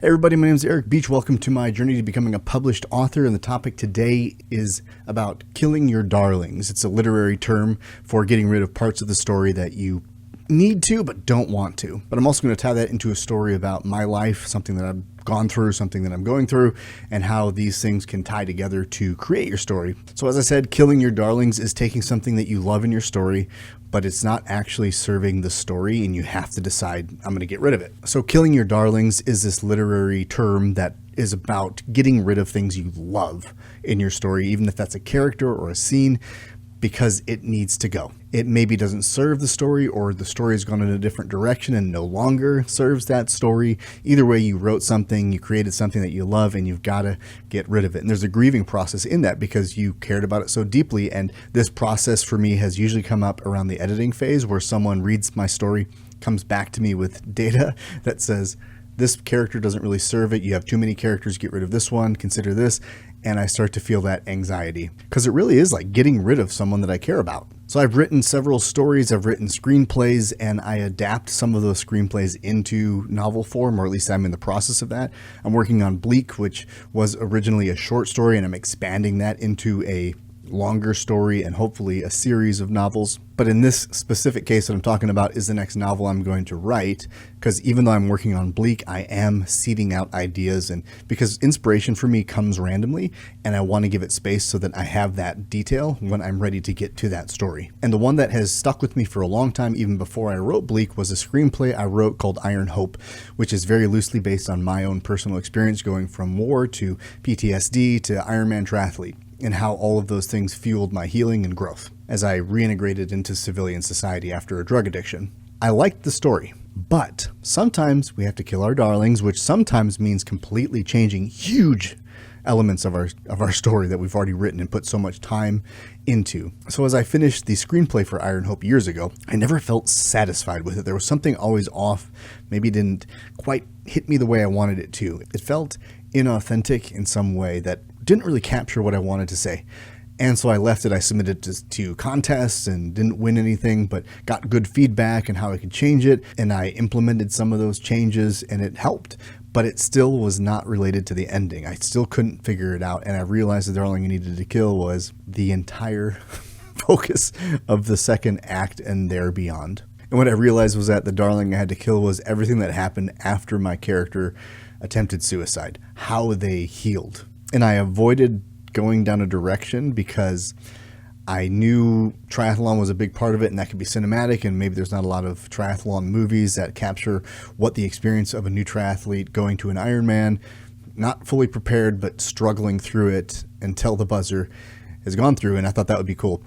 Hey everybody, my name is Eric Beach. Welcome to my journey to becoming a published author, and the topic today is about killing your darlings. It's a literary term for getting rid of parts of the story that you need to but don't want to. But I'm also going to tie that into a story about my life, something that I've gone through, something that I'm going through, and how these things can tie together to create your story. So as I said, killing your darlings is taking something that you love in your story, but it's not actually serving the story, and you have to decide, I'm going to get rid of it. So killing your darlings is this literary term that is about getting rid of things you love in your story, even if that's a character or a scene, because it needs to go. It maybe doesn't serve the story, or the story has gone in a different direction and no longer serves that story. Either way, you wrote something, you created something that you love, and you've got to get rid of it. And there's a grieving process in that because you cared about it so deeply. And this process for me has usually come up around the editing phase, where someone reads my story, comes back to me with data that says, this character doesn't really serve it. You have too many characters. Get rid of this one. Consider this. And I start to feel that anxiety because it really is like getting rid of someone that I care about. So I've written several stories, I've written screenplays, and I adapt some of those screenplays into novel form, or at least I'm in the process of that. I'm working on Bleak, which was originally a short story, and I'm expanding that into a longer story and hopefully a series of novels. But in this specific case that I'm talking about is the next novel I'm going to write, because even though I'm working on Bleak, I am seeding out ideas, and because inspiration for me comes randomly, and I want to give it space so that I have that detail when I'm ready to get to that story. And the one that has stuck with me for a long time, even before I wrote Bleak, was a screenplay I wrote called Iron Hope, which is very loosely based on my own personal experience going from war to PTSD to Ironman triathlete, and how all of those things fueled my healing and growth as I reintegrated into civilian society after a drug addiction. I liked the story, but sometimes we have to kill our darlings, which sometimes means completely changing huge elements of our story that we've already written and put so much time into. So as I finished the screenplay for Iron Hope years ago, I never felt satisfied with it. There was something always off. Maybe it didn't quite hit me the way I wanted it to. It felt inauthentic in some way that didn't really capture what I wanted to say. And so I left it. I submitted to contests and didn't win anything, but got good feedback and how I could change it. And I implemented some of those changes and it helped, but it still was not related to the ending. I still couldn't figure it out. And I realized the darling I needed to kill was the entire focus of the second act and there beyond. And what I realized was that the darling I had to kill was everything that happened after my character attempted suicide, how they healed. And I avoided going down a direction because I knew triathlon was a big part of it, and that could be cinematic, and maybe there's not a lot of triathlon movies that capture what the experience of a new triathlete going to an Ironman, not fully prepared but struggling through it until the buzzer has gone through, and I thought that would be cool.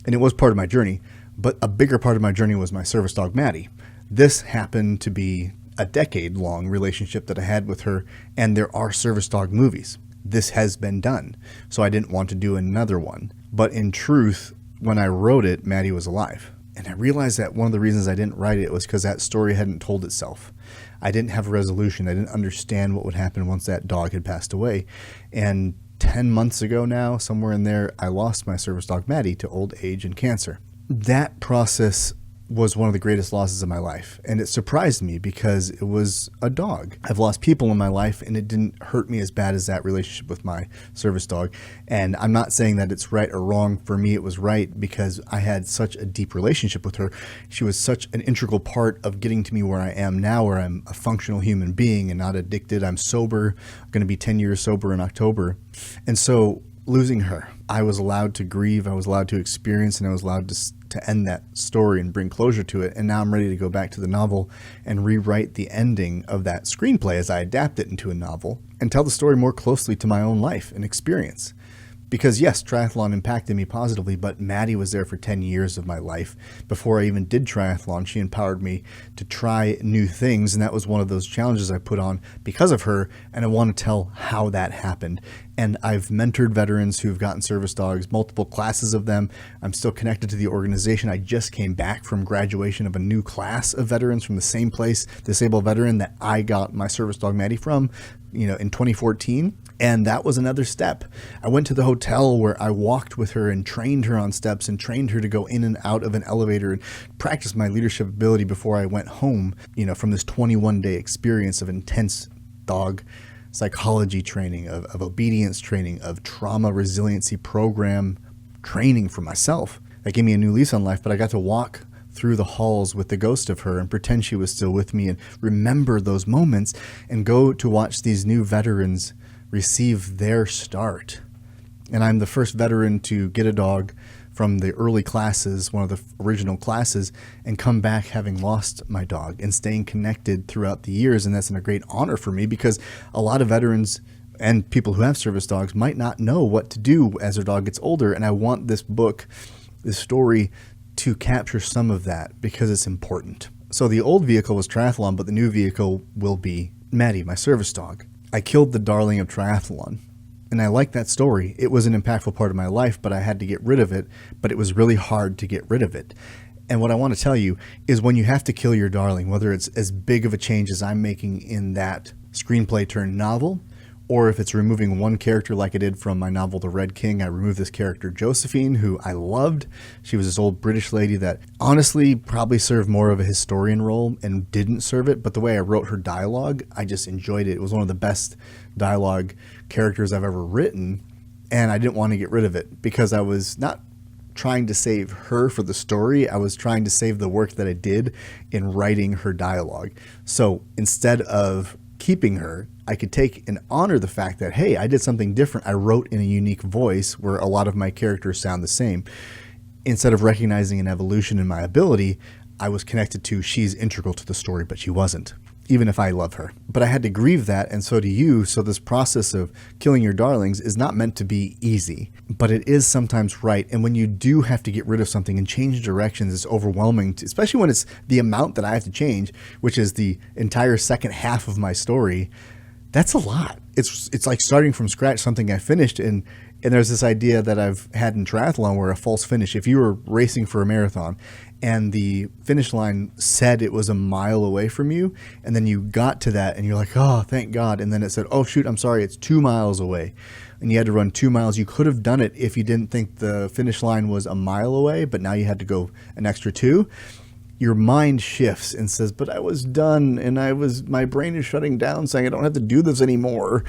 And it was part of my journey, but a bigger part of my journey was my service dog Maddie. This happened to be a decade-long relationship that I had with her, and there are service dog movies. This has been done, so I didn't want to do another one. But in truth, when I wrote it, Maddie was alive. And I realized that one of the reasons I didn't write it was because that story hadn't told itself. I didn't have a resolution. I didn't understand what would happen once that dog had passed away. And 10 months ago now, somewhere in there, I lost my service dog Maddie to old age and cancer. That process was one of the greatest losses of my life. And it surprised me because it was a dog. I've lost people in my life and it didn't hurt me as bad as that relationship with my service dog. And I'm not saying that it's right or wrong. For me, it was right because I had such a deep relationship with her. She was such an integral part of getting to me where I am now, where I'm a functional human being and not addicted. I'm sober. I'm going to be 10 years sober in October. And so losing her, I was allowed to grieve, I was allowed to experience, and I was allowed to end that story and bring closure to it. And now I'm ready to go back to the novel and rewrite the ending of that screenplay as I adapt it into a novel and tell the story more closely to my own life and experience. Because yes, triathlon impacted me positively, but Maddie was there for 10 years of my life. Before I even did triathlon, she empowered me to try new things, and that was one of those challenges I put on because of her, and I want to tell how that happened. And I've mentored veterans who've gotten service dogs, multiple classes of them. I'm still connected to the organization. I just came back from graduation of a new class of veterans from the same place, disabled veteran that I got my service dog Maddie from, in 2014. And that was another step. I went to the hotel where I walked with her and trained her on steps and trained her to go in and out of an elevator and practice my leadership ability before I went home, from this 21-day experience of intense dog psychology training, of obedience training, of trauma resiliency program training for myself. That gave me a new lease on life, but I got to walk through the halls with the ghost of her and pretend she was still with me and remember those moments and go to watch these new veterans receive their start. And I'm the first veteran to get a dog from the early classes, one of the original classes, and come back having lost my dog and staying connected throughout the years. And that's a great honor for me because a lot of veterans and people who have service dogs might not know what to do as their dog gets older. And I want this book, this story, to capture some of that because it's important. So the old vehicle was Triathlon, but the new vehicle will be Maddie, my service dog. I killed the darling of Triathlon. And I like that story. It was an impactful part of my life, but I had to get rid of it. But it was really hard to get rid of it. And what I want to tell you is when you have to kill your darling, whether it's as big of a change as I'm making in that screenplay turned novel, or if it's removing one character like I did from my novel, The Red King, I removed this character, Josephine, who I loved. She was this old British lady that honestly probably served more of a historian role and didn't serve it. But the way I wrote her dialogue, I just enjoyed it. It was one of the best dialogue characters I've ever written. And I didn't want to get rid of it because I was not trying to save her for the story. I was trying to save the work that I did in writing her dialogue. So instead of keeping her, I could take and honor the fact that, hey, I did something different. I wrote in a unique voice where a lot of my characters sound the same. Instead of recognizing an evolution in my ability, I was connected to she's integral to the story, but she wasn't, even if I love her. But I had to grieve that, and so do you. So this process of killing your darlings is not meant to be easy, but it is sometimes right. And when you do have to get rid of something and change directions, it's overwhelming, especially when it's the amount that I have to change, which is the entire second half of my story. That's a lot. It's like starting from scratch, something I finished. And there's this idea that I've had in triathlon where a false finish, if you were racing for a marathon and the finish line said it was a mile away from you, and then you got to that and you're like, oh, thank God. And then it said, oh, shoot, I'm sorry, it's 2 miles away. And you had to run 2 miles. You could have done it if you didn't think the finish line was a mile away, but now you had to go an extra 2. Your mind shifts and says, but I was done and my brain is shutting down saying I don't have to do this anymore.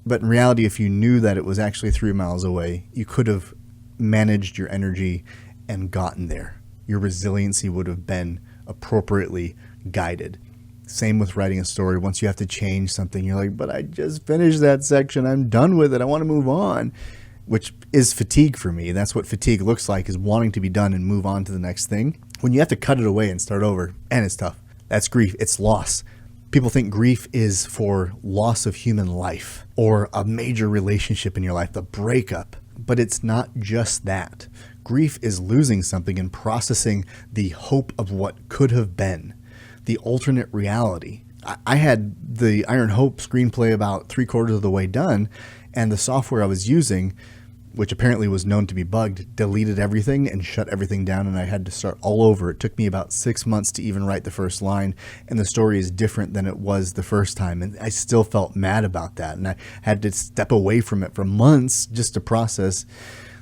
But in reality, if you knew that it was actually 3 miles away, you could have managed your energy and gotten there. Your resiliency would have been appropriately guided. Same with writing a story. Once you have to change something, you're like, but I just finished that section. I'm done with it. I want to move on, which is fatigue for me. That's what fatigue looks like, is wanting to be done and move on to the next thing. When you have to cut it away and start over, and it's tough. That's grief. It's loss. People think grief is for loss of human life or a major relationship in your life, the breakup. But it's not just that. Grief is losing something and processing the hope of what could have been, the alternate reality. I had the Iron Hope screenplay about 3/4 of the way done, and the software I was using, which apparently was known to be bugged, deleted everything and shut everything down, and I had to start all over. It took me about 6 months to even write the first line, and the story is different than it was the first time, and I still felt mad about that, and I had to step away from it for months just to process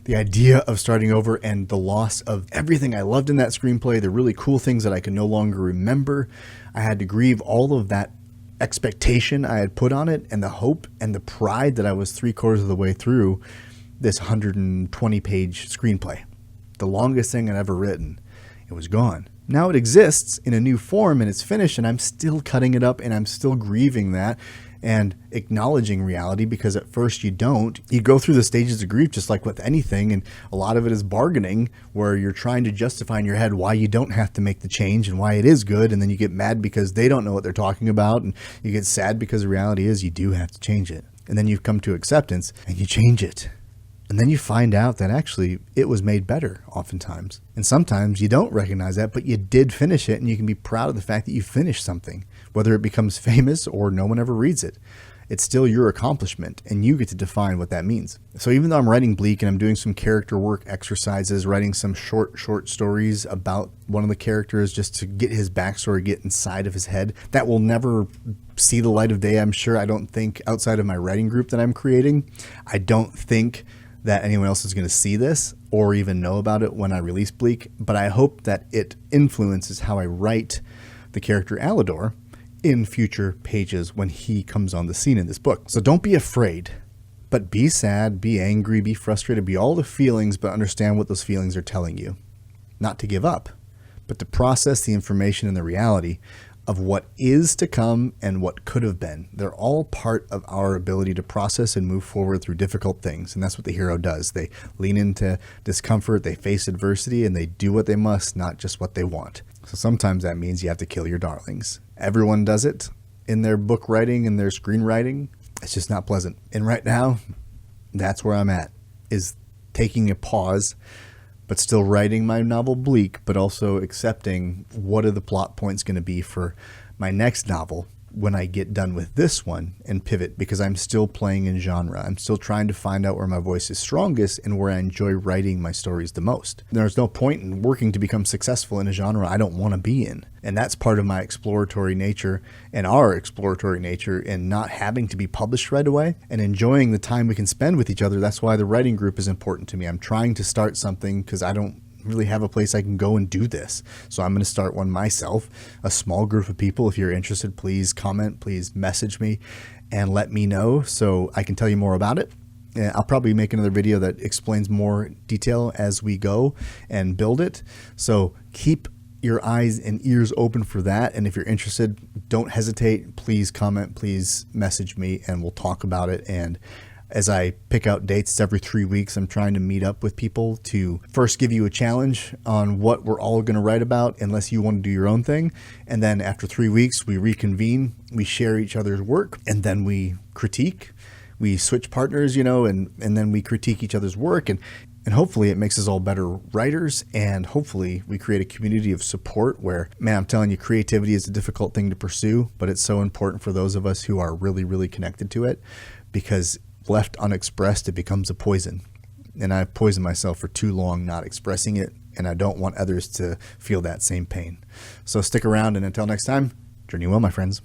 the idea of starting over and the loss of everything I loved in that screenplay, the really cool things that I can no longer remember. I had to grieve all of that expectation I had put on it and the hope and the pride that I was 3/4 of the way through this 120-page screenplay, the longest thing I'd ever written. It was gone. Now it exists in a new form and it's finished, and I'm still cutting it up and I'm still grieving that and acknowledging reality, because at first you don't. You go through the stages of grief just like with anything, and a lot of it is bargaining, where you're trying to justify in your head why you don't have to make the change and why it is good, and then you get mad because they don't know what they're talking about, and you get sad because the reality is you do have to change it. And then you come to acceptance and you change it. And then you find out that actually it was made better oftentimes. And sometimes you don't recognize that, but you did finish it, and you can be proud of the fact that you finished something. Whether it becomes famous or no one ever reads it, it's still your accomplishment, and you get to define what that means. So even though I'm writing Bleak and I'm doing some character work exercises, writing some short stories about one of the characters just to get his backstory, get inside of his head, that will never see the light of day, I'm sure. I don't think, outside of my writing group that I'm creating, I don't think that anyone else is going to see this or even know about it when I release Bleak, but I hope that it influences how I write the character Alador in future pages when he comes on the scene in this book. So don't be afraid, but be sad, be angry, be frustrated, be all the feelings, but understand what those feelings are telling you. Not to give up, but to process the information and the reality of what is to come and what could have been. They're all part of our ability to process and move forward through difficult things. And that's what the hero does. They lean into discomfort, they face adversity, and they do what they must, not just what they want. So sometimes that means you have to kill your darlings. Everyone does it in their book writing and their screenwriting. It's just not pleasant. And right now, that's where I'm at, is taking a pause, but still writing my novel Bleak, but also accepting what are the plot points going to be for my next novel when I get done with this one and pivot, because I'm still playing in genre. I'm still trying to find out where my voice is strongest and where I enjoy writing my stories the most. There's no point in working to become successful in a genre I don't want to be in. And that's part of my exploratory nature and our exploratory nature in not having to be published right away and enjoying the time we can spend with each other. That's why the writing group is important to me. I'm trying to start something because I don't really have a place I can go and do this. So I'm going to start one myself, a small group of people. If you're interested, please comment, please message me and let me know so I can tell you more about it. And I'll probably make another video that explains more detail as we go and build it. So keep your eyes and ears open for that. And if you're interested, don't hesitate. Please comment, please message me, and we'll talk about it. And as I pick out dates every 3 weeks, I'm trying to meet up with people to first give you a challenge on what we're all going to write about, unless you want to do your own thing. And then after 3 weeks, we reconvene, we share each other's work, and then we critique. We switch partners, and then we critique each other's work. And hopefully it makes us all better writers. And hopefully we create a community of support where, man, I'm telling you, creativity is a difficult thing to pursue, but it's so important for those of us who are really, really connected to it, because left unexpressed, it becomes a poison. And I've poisoned myself for too long not expressing it, and I don't want others to feel that same pain. So stick around, and until next time, journey well, my friends.